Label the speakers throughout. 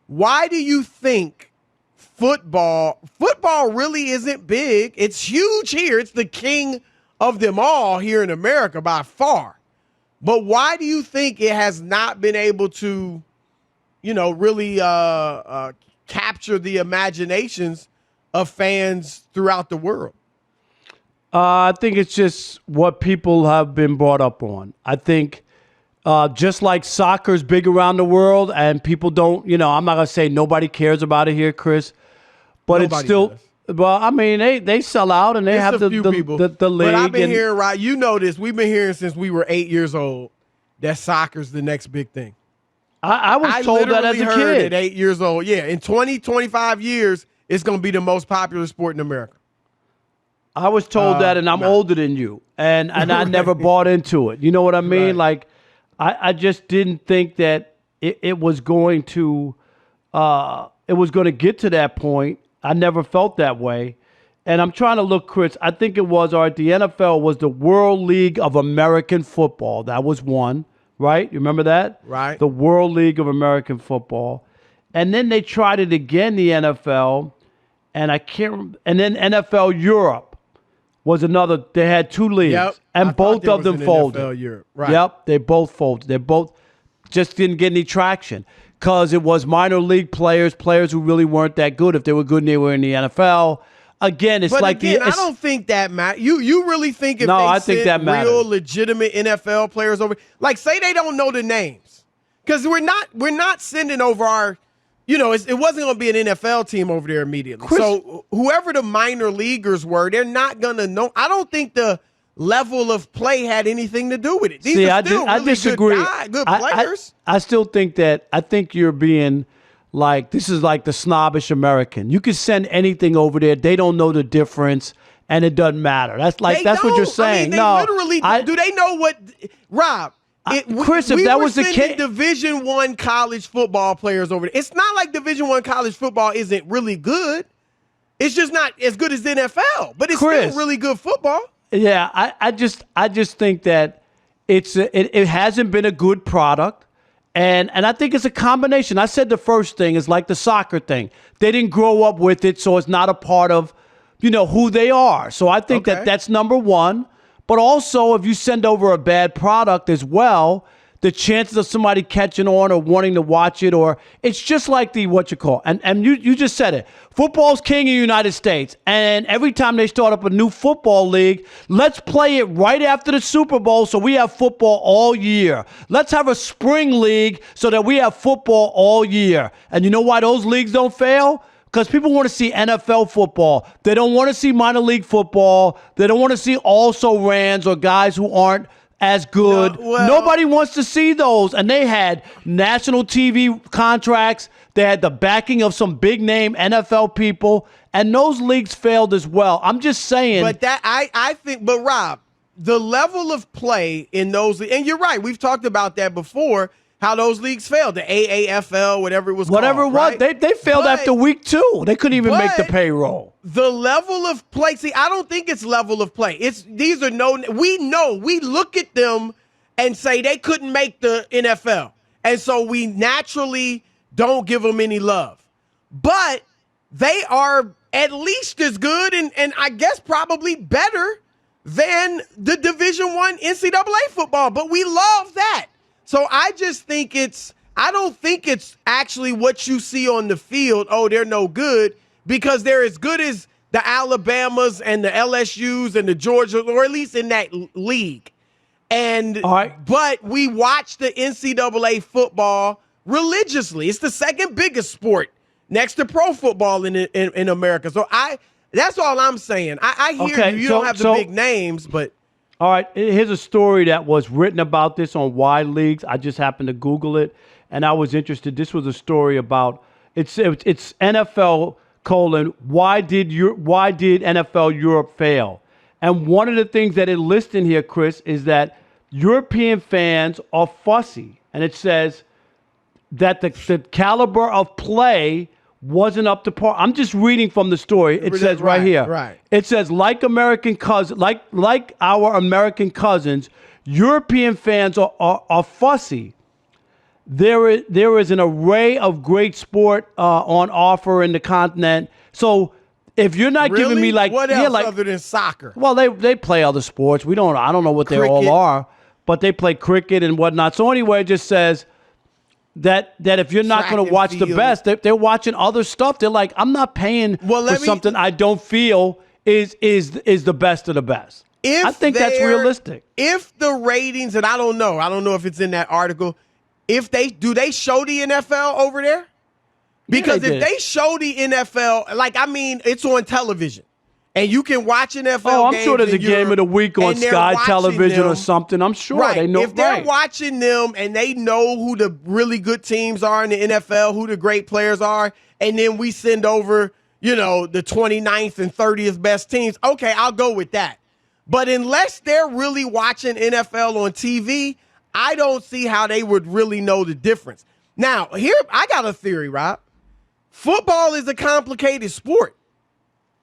Speaker 1: Why do you think football really isn't big? It's huge here. It's the king of them all here in America by far. But why do you think it has not been able to, really capture the imaginations of fans throughout the world?
Speaker 2: I think it's just what people have been brought up on. I think just like soccer's big around the world and people don't, I'm not going to say nobody cares about it here, Chris, but nobody it's still does. Well, I mean, they sell out and they have the league.
Speaker 1: But I've been hearing, right? You know this. We've been hearing since we were 8 years old that soccer's the next big thing.
Speaker 2: I was told that as a kid.
Speaker 1: At 8 years old. Yeah, in 20, 25 years, it's going to be the most popular sport in America.
Speaker 2: I was told that, and I'm older than you, and I never bought into it. You know what I mean? Right. Like, I just didn't think that it was going to get to that point. I never felt that way. And I'm trying to look, Chris, I think it was, the NFL was the World League of American Football. That was one, right? You remember that?
Speaker 1: Right.
Speaker 2: The World League of American Football. And then they tried it again, the NFL, and then NFL Europe was another. They had two leagues, and both of them folded.
Speaker 1: NFL Europe. Right.
Speaker 2: Yep, they both folded. They both just didn't get any traction because it was minor league players who really weren't that good. If they were good and they were in the NFL. Again, it's I
Speaker 1: don't think that matters. You really think if I think that real legitimate NFL players over, like say they don't know the names, because we're not sending over our, it wasn't going to be an NFL team over there immediately. So whoever the minor leaguers were, they're not going to know. I don't think the level of play had anything to do with it. These are still I disagree. Good players.
Speaker 2: I still think that. I think you're being like, this is like the snobbish American. You can send anything over there. They don't know the difference, and it doesn't matter. That's what you're saying.
Speaker 1: Do they know what, Rob?
Speaker 2: Chris, if that was the case,
Speaker 1: Division I college football players over there. It's not like Division I college football isn't really good. It's just not as good as the NFL, but it's still really good football.
Speaker 2: Yeah, I just think that it hasn't been a good product, and I think it's a combination. I said the first thing is like the soccer thing. They didn't grow up with it, so it's not a part of who they are. So I think that's number one. But also, if you send over a bad product as well, the chances of somebody catching on or wanting to watch it, or it's just like and you just said it. Football's king in the United States. And every time they start up a new football league, let's play it right after the Super Bowl so we have football all year. Let's have a spring league so that we have football all year. And you know why those leagues don't fail? Because people want to see NFL football. They don't want to see minor league football. They don't want to see also-rans or guys who aren't as good. Nobody wants to see those. And they had national TV contracts. They had the backing of some big-name NFL people. And those leagues failed as well. I'm just saying.
Speaker 1: But I think, Rob, the level of play in those, and you're right, we've talked about that before, how those leagues failed, the AAFL, whatever it was called. Right?
Speaker 2: They failed after week 2. They couldn't even make the payroll.
Speaker 1: The level of play, I don't think it's level of play. We look at them and say they couldn't make the NFL. And so we naturally don't give them any love. But they are at least as good and I guess probably better than the Division I NCAA football. But we love that. So I just think I don't think it's actually what you see on the field. Oh, they're no good, because they're as good as the Alabamas and the LSUs and the Georgia, or at least in that league. But we watch the NCAA football religiously. It's the second biggest sport next to pro football in America. So that's all I'm saying. I hear you. You don't have the big names, but.
Speaker 2: All right, here's a story that was written about this on Y Leagues. I just happened to Google it, and I was interested. This was a story about it's NFL : why did NFL Europe fail? And one of the things that it lists in here, Chris, is that European fans are fussy, and it says that the caliber of play wasn't up to par. I'm just reading from the story. It says right here.
Speaker 1: Right.
Speaker 2: It says like our American cousins, European fans are fussy. there is an array of great sport on offer in the continent. So if you're not
Speaker 1: Really?
Speaker 2: giving me like
Speaker 1: what else other than soccer?
Speaker 2: well, they play other sports. I don't know what they all
Speaker 1: Cricket.
Speaker 2: are, but they play cricket and whatnot. So anyway, it just says that if you're not
Speaker 1: Track
Speaker 2: going to
Speaker 1: and
Speaker 2: watch the
Speaker 1: field.
Speaker 2: best, they're watching other stuff. They're like, I'm not paying
Speaker 1: Well,
Speaker 2: for something I don't feel is the best of the best. I think that's realistic.
Speaker 1: If the ratings, and I don't know if it's in that article, if they show the NFL over there? Because
Speaker 2: they
Speaker 1: if
Speaker 2: did.
Speaker 1: they show the NFL, it's on television. And you can watch NFL
Speaker 2: Oh, I'm
Speaker 1: games
Speaker 2: sure there's a
Speaker 1: and
Speaker 2: game of the week on
Speaker 1: and they're
Speaker 2: Sky
Speaker 1: watching
Speaker 2: Television
Speaker 1: them.
Speaker 2: or something. I'm sure
Speaker 1: Right.
Speaker 2: they know.
Speaker 1: If they're
Speaker 2: right.
Speaker 1: watching them and they know who the really good teams are in the NFL, who the great players are, and then we send over, the 29th and 30th best teams, okay, I'll go with that. But unless they're really watching NFL on TV, I don't see how they would really know the difference. Now, here, I got a theory, Rob. Football is a complicated sport.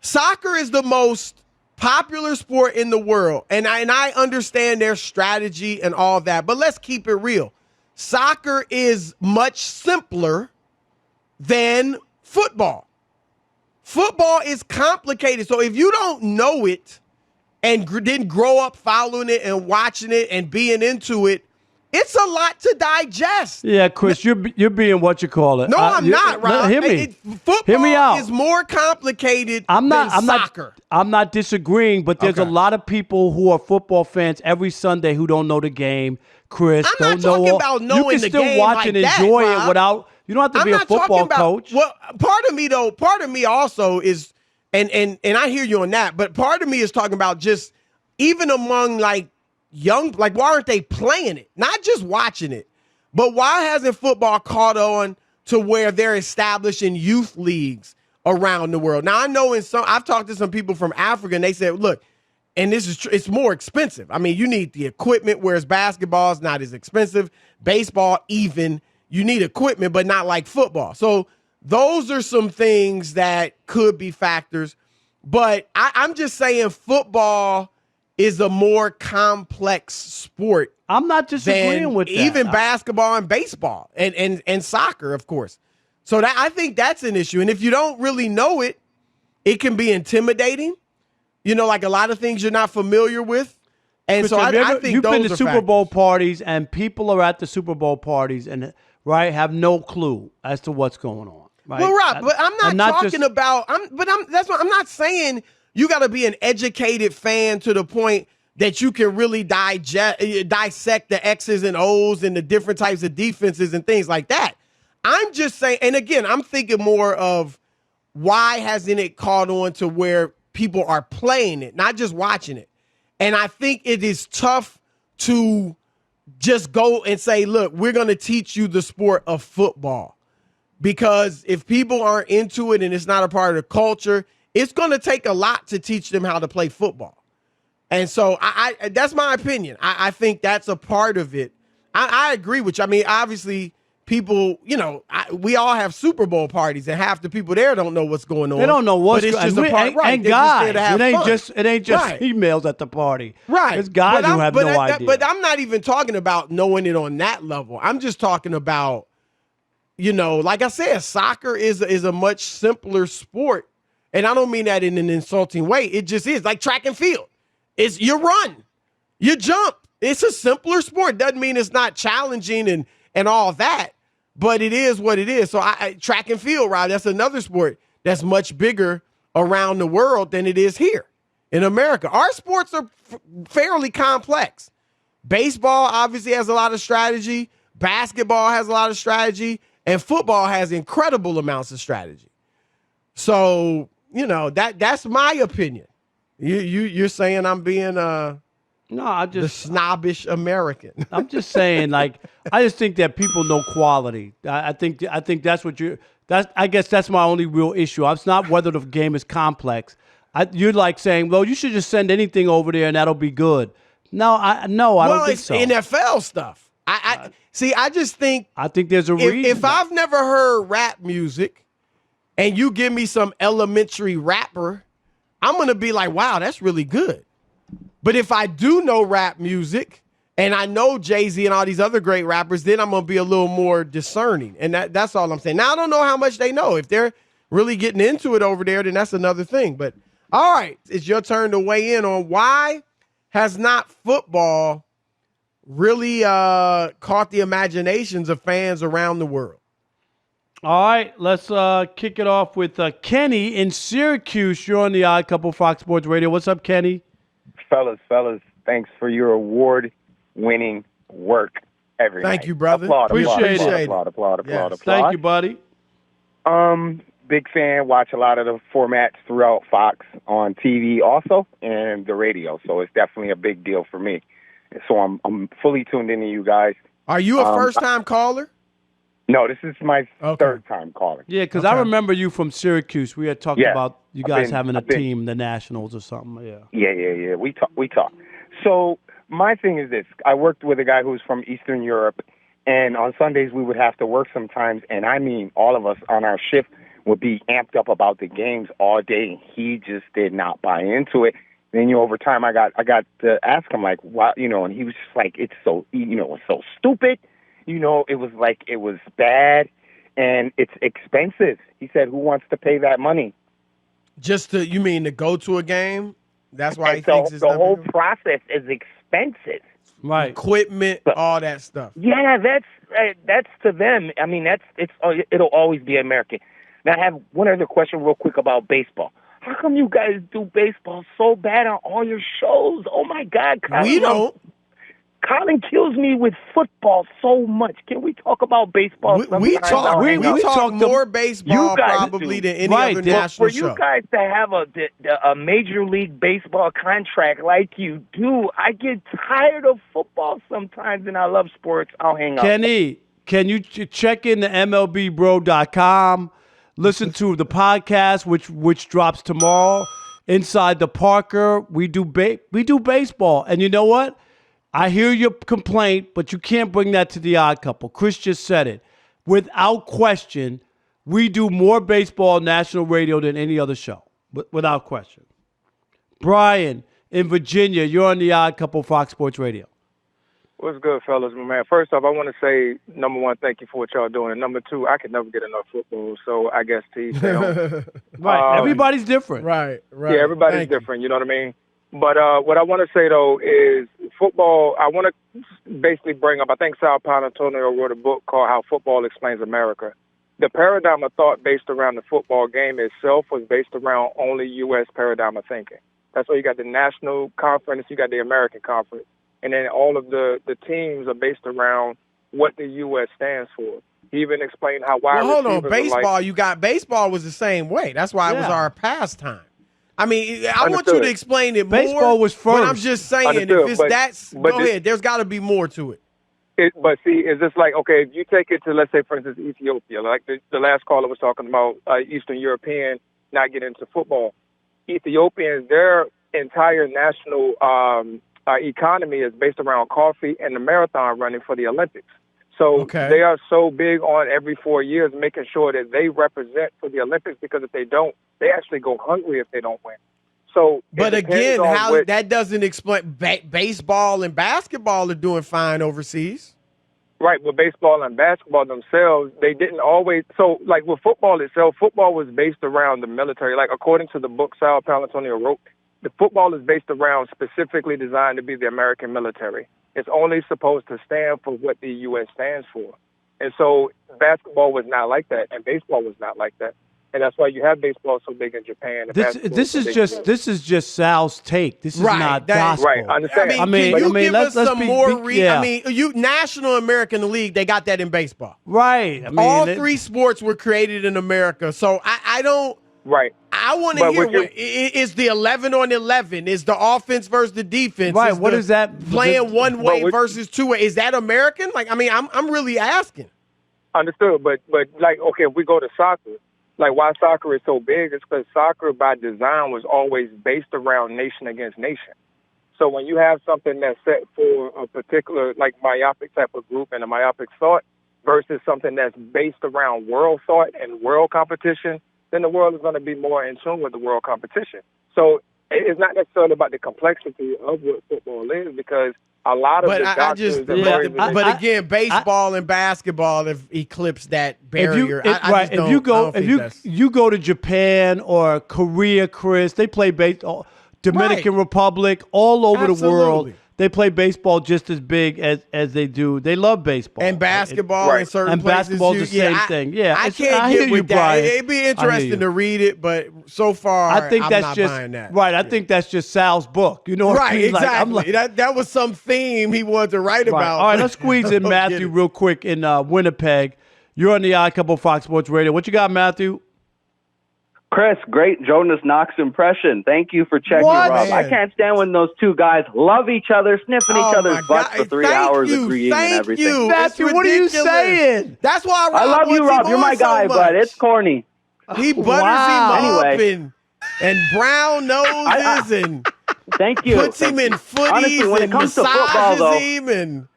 Speaker 1: Soccer is the most popular sport in the world, and I understand their strategy and all that, but let's keep it real. Soccer is much simpler than football. Football is complicated, so if you don't know it and didn't grow up following it and watching it and being into it, it's a lot to digest.
Speaker 2: Yeah, Chris, you're being what you call it.
Speaker 1: No, I'm not, Rob.
Speaker 2: Hear me.
Speaker 1: Football
Speaker 2: Hear me out.
Speaker 1: is more complicated than soccer.
Speaker 2: I'm not disagreeing, but there's a
Speaker 1: Okay.
Speaker 2: lot of people who are football fans every Sunday who don't know the game. Chris,
Speaker 1: I'm not
Speaker 2: don't know
Speaker 1: talking
Speaker 2: all-
Speaker 1: about
Speaker 2: you
Speaker 1: knowing
Speaker 2: can
Speaker 1: the
Speaker 2: still
Speaker 1: game
Speaker 2: watch
Speaker 1: like
Speaker 2: and
Speaker 1: that,
Speaker 2: enjoy
Speaker 1: Rob.
Speaker 2: it without. You don't have to
Speaker 1: I'm
Speaker 2: be a
Speaker 1: not talking
Speaker 2: football
Speaker 1: about,
Speaker 2: coach.
Speaker 1: Well, part of me also is, and I hear you on that, but part of me is talking about just even among young, why aren't they playing it? Not just watching it, but why hasn't football caught on to where they're establishing youth leagues around the world? Now I know I've talked to some people from Africa and they said, look, and this is it's more expensive. I mean, you need the equipment, whereas basketball is not as expensive. Baseball, even, you need equipment, but not like football. So those are some things that could be factors. But I'm just saying football is a more complex sport
Speaker 2: I'm not disagreeing
Speaker 1: than
Speaker 2: with that.
Speaker 1: even basketball and baseball and soccer, of course. So I think that's an issue. And if you don't really know it, it can be intimidating. Like a lot of things you're not familiar with. And so
Speaker 2: Have you
Speaker 1: I
Speaker 2: ever-
Speaker 1: think
Speaker 2: you've
Speaker 1: those
Speaker 2: been to
Speaker 1: are
Speaker 2: Super Bowl parties and people are at the Super Bowl parties and have no clue as to what's going on. Right?
Speaker 1: Well, Rob, but I'm not talking
Speaker 2: just-
Speaker 1: about. That's what I'm not saying. You got to be an educated fan to the point that you can really dissect the X's and O's and the different types of defenses and things like that. I'm just saying, and again, I'm thinking more of why hasn't it caught on to where people are playing it, not just watching it. And I think it is tough to just go and say, look, we're going to teach you the sport of football. Because if people aren't into it and it's not a part of the culture, it's going to take a lot to teach them how to play football. And so I that's my opinion. I think that's a part of it. I agree with you. I mean, obviously, people, we all have Super Bowl parties, and half the people there don't know what's going on.
Speaker 2: They don't know what's
Speaker 1: but it's
Speaker 2: going
Speaker 1: just
Speaker 2: on.
Speaker 1: a part,
Speaker 2: And
Speaker 1: right? They're just
Speaker 2: guys,
Speaker 1: there to have fun.
Speaker 2: it ain't just
Speaker 1: Right.
Speaker 2: females at the party.
Speaker 1: Right.
Speaker 2: There's guys who have no idea.
Speaker 1: But I'm not even talking about knowing it on that level. I'm just talking about, like I said, soccer is a much simpler sport. And I don't mean that in an insulting way. It just is like track and field. It's you run, you jump. It's a simpler sport. Doesn't mean it's not challenging and all that, but it is what it is. So track and field, Rob, that's another sport that's much bigger around the world than it is here in America. Our sports are fairly complex. Baseball obviously has a lot of strategy. Basketball has a lot of strategy. And football has incredible amounts of strategy. So, that's my opinion. You're saying I'm being
Speaker 2: no,
Speaker 1: the snobbish American.
Speaker 2: I'm just saying, I just think that people know quality. I think that's what I guess that's my only real issue. It's not whether the game is complex. You're like saying, well, you should just send anything over there and that'll be good. No, I don't think so.
Speaker 1: Well, it's NFL stuff. I just think
Speaker 2: I think there's a reason.
Speaker 1: if I've never heard rap music and you give me some elementary rapper, I'm going to be like, wow, that's really good. But if I do know rap music and I know Jay-Z and all these other great rappers, then I'm going to be a little more discerning. And that's all I'm saying. Now, I don't know how much they know. If they're really getting into it over there, then that's another thing. But all right, it's your turn to weigh in on why has not football really caught the imaginations of fans around the world.
Speaker 2: All right, let's kick it off with Kenny in Syracuse. You're on the Odd Couple Fox Sports Radio. What's up, Kenny?
Speaker 3: Fellas, thanks for your award-winning work every
Speaker 1: Thank
Speaker 3: night.
Speaker 1: you, brother.
Speaker 2: Appreciate it.
Speaker 3: Applaud.
Speaker 2: Thank you, buddy.
Speaker 3: Big fan. Watch a lot of the formats throughout Fox on TV also and the radio. So it's definitely a big deal for me. So I'm fully tuned into you guys.
Speaker 1: Are you a first-time caller?
Speaker 3: No, this is my third time calling.
Speaker 2: Yeah, because I remember you from Syracuse. We had talked about you guys having a team, the Nationals or something.
Speaker 3: Yeah. We talk. So my thing is this. I worked with a guy who's from Eastern Europe, and on Sundays we would have to work sometimes, and I mean all of us on our shift would be amped up about the games all day. He just did not buy into it. Then over time I got to ask him like, why, and he was just like, it's so, it's so stupid. It was like it was bad and it's expensive. He said, who wants to pay that money?
Speaker 1: You mean to go to a game? That's why he
Speaker 3: so
Speaker 1: thinks it's
Speaker 3: the whole process is expensive.
Speaker 2: Right.
Speaker 1: Equipment, all that stuff.
Speaker 3: Yeah, that's to them. I mean, it'll always be American. Now, I have one other question real quick about baseball. How come you guys do baseball so bad on all your shows? Oh, my God. Colin,
Speaker 1: we don't.
Speaker 3: Colin kills me with football so much. Can we talk about baseball?
Speaker 1: We talk more baseball probably than any other national show.
Speaker 3: For you guys to have a Major League Baseball contract like you do, I get tired of football sometimes, and I love sports. I'll hang up.
Speaker 2: Kenny, can you check in to MLBBro.com? Listen to the podcast, which drops tomorrow. Inside the Parker, we do baseball, and you know what? I hear your complaint, but you can't bring that to the Odd Couple. Chris just said it. Without question, we do more baseball on national radio than any other show. Without question. Brian in Virginia, you're on the Odd Couple Fox Sports Radio.
Speaker 4: What's good, fellas, my man? First off, I want to say, number one, thank you for what y'all doing. And number two, I can never get enough football, so I guess to each their own.
Speaker 2: Right. Everybody's different.
Speaker 1: Right.
Speaker 4: Yeah, everybody's different, you know what I mean? But what I want to say, though, is football, I want to basically bring up, I think Sal Paolantonio wrote a book called How Football Explains America. The paradigm of thought based around the football game itself was based around only U.S. paradigm of thinking. That's why you got the National Conference, you got the American Conference. And then all of the teams are based around what the U.S. stands for. He even explained how wide
Speaker 1: hold on, baseball.
Speaker 4: Like,
Speaker 1: baseball was the same way. That's why it was our pastime. I mean, I want you to explain it more.
Speaker 2: Baseball was first.
Speaker 1: But I'm just saying, go ahead. There's got to be more to it.
Speaker 4: But see, it's just like, okay, if you take it to, let's say, for instance, Ethiopia, like the last caller was talking about Eastern European not getting into football. Ethiopians, their entire national economy is based around coffee and the marathon running for the Olympics. So they are so big on every 4 years making sure that they represent for the Olympics, because if they don't, they actually go hungry if they don't win. So,
Speaker 1: but again, that doesn't explain baseball and basketball are doing fine overseas.
Speaker 4: Right, with baseball and basketball themselves, they didn't always. So, like with football itself, football was based around the military. Like according to the book Sal Paolantonio wrote, the football is based around specifically designed to be the American military. It's only supposed to stand for what the U.S. stands for. And so basketball was not like that, and baseball was not like that. And that's why you have baseball so big in Japan.
Speaker 2: This is just Sal's take. This is not gospel.
Speaker 4: Right, I understand.
Speaker 1: I mean, can you give us some more? I mean, National American League, they got that in baseball.
Speaker 2: Right. I mean,
Speaker 1: all three sports were created in America. So I don't.
Speaker 4: Right.
Speaker 1: I want to hear is the 11 on 11? Is the offense versus the defense?
Speaker 2: Right. What is that?
Speaker 1: Playing one way versus two way? Is that American? Like, I mean, I'm really asking.
Speaker 4: Understood. But like, okay, if we go to soccer, like why soccer is so big is because soccer by design was always based around nation against nation. So when you have something that's set for a particular like myopic type of group and a myopic thought versus something that's based around world thought and world competition, then the world is going to be more in tune with the world competition. So it's not necessarily about the complexity of what football is, because a lot of
Speaker 1: But
Speaker 4: the
Speaker 1: I
Speaker 4: doctors
Speaker 1: just,
Speaker 4: and lawyers and
Speaker 1: but again, baseball and basketball have eclipsed that barrier.
Speaker 2: If you go to Japan or Korea, Chris, they play baseball. Dominican Republic, all over the world, they play baseball just as big as they do. They love baseball
Speaker 1: and basketball in certain
Speaker 2: and
Speaker 1: places.
Speaker 2: basketball's the same thing. Yeah,
Speaker 1: I can't get with that.
Speaker 2: Brian.
Speaker 1: It'd be interesting to read it, but so far,
Speaker 2: I think
Speaker 1: I'm
Speaker 2: that's
Speaker 1: not
Speaker 2: just
Speaker 1: buying that.
Speaker 2: right. I think that's just Sal's book. You know what I mean?
Speaker 1: Exactly. That was some theme he wanted to write about.
Speaker 2: All right, let's squeeze in Matthew real quick in Winnipeg. You're on the Odd Couple Fox Sports Radio. What you got, Matthew?
Speaker 5: Chris, great Jonas Knox impression. Thank you for checking,
Speaker 2: What?
Speaker 5: Rob.
Speaker 1: Man.
Speaker 5: I can't stand when those two guys love each other, sniffing each other's butts for 3 hours, agreeing and everything.
Speaker 1: You.
Speaker 2: Matthew,
Speaker 1: It's
Speaker 2: what are you
Speaker 1: ridiculous.
Speaker 2: saying?
Speaker 1: That's why Rob
Speaker 5: I love you,
Speaker 1: wants
Speaker 5: Rob.
Speaker 1: him
Speaker 5: You're my
Speaker 1: on so
Speaker 5: guy,
Speaker 1: much.
Speaker 5: but it's corny.
Speaker 1: He butters
Speaker 2: Wow.
Speaker 1: him up
Speaker 5: Anyway.
Speaker 1: and brown noses and
Speaker 5: Thank you.
Speaker 1: puts him in footies
Speaker 5: Honestly, when it
Speaker 1: and
Speaker 5: comes to
Speaker 1: massages
Speaker 5: football, though,
Speaker 1: him and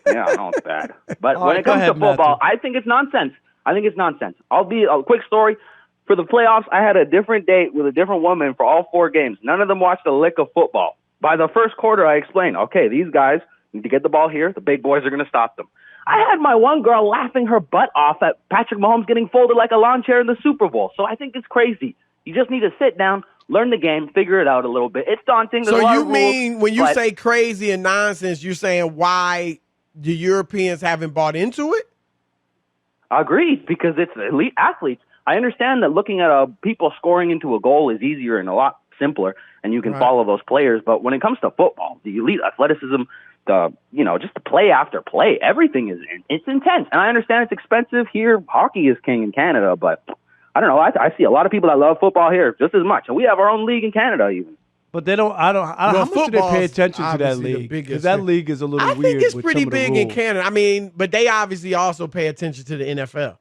Speaker 5: yeah, I know it's bad. But
Speaker 2: All
Speaker 5: when
Speaker 2: right,
Speaker 5: it comes
Speaker 2: go
Speaker 5: to
Speaker 2: ahead,
Speaker 5: football,
Speaker 2: Matthew.
Speaker 5: I think it's nonsense. I'll be a quick story. For the playoffs, I had a different date with a different woman for all 4 games. None of them watched a lick of football. By the first quarter, I explained, okay, these guys need to get the ball here. The big boys are going to stop them. I had my one girl laughing her butt off at Patrick Mahomes getting folded like a lawn chair in the Super Bowl. So I think it's crazy. You just need to sit down, learn the game, figure it out a little bit. It's daunting. There's a
Speaker 1: So
Speaker 5: lot
Speaker 1: you
Speaker 5: of rules,
Speaker 1: mean when you
Speaker 5: but
Speaker 1: say crazy and nonsense, you're saying why the Europeans haven't bought into it?
Speaker 5: Agreed, because it's elite athletes. I understand that looking at people scoring into a goal is easier and a lot simpler, and you can follow those players. But when it comes to football, the elite athleticism, just the play after play, everything it's intense. And I understand it's expensive here. Hockey is king in Canada, but I don't know. I see a lot of people that love football here just as much, and we have our own league in Canada even.
Speaker 2: But they don't. How much do they pay attention to that
Speaker 1: obviously the
Speaker 2: league?
Speaker 1: biggest
Speaker 2: Because that
Speaker 1: thing.
Speaker 2: league is a little
Speaker 1: I
Speaker 2: weird.
Speaker 1: think it's
Speaker 2: with
Speaker 1: pretty
Speaker 2: some of the
Speaker 1: big in
Speaker 2: rules.
Speaker 1: Canada. I mean, but they obviously also pay attention to the NFL.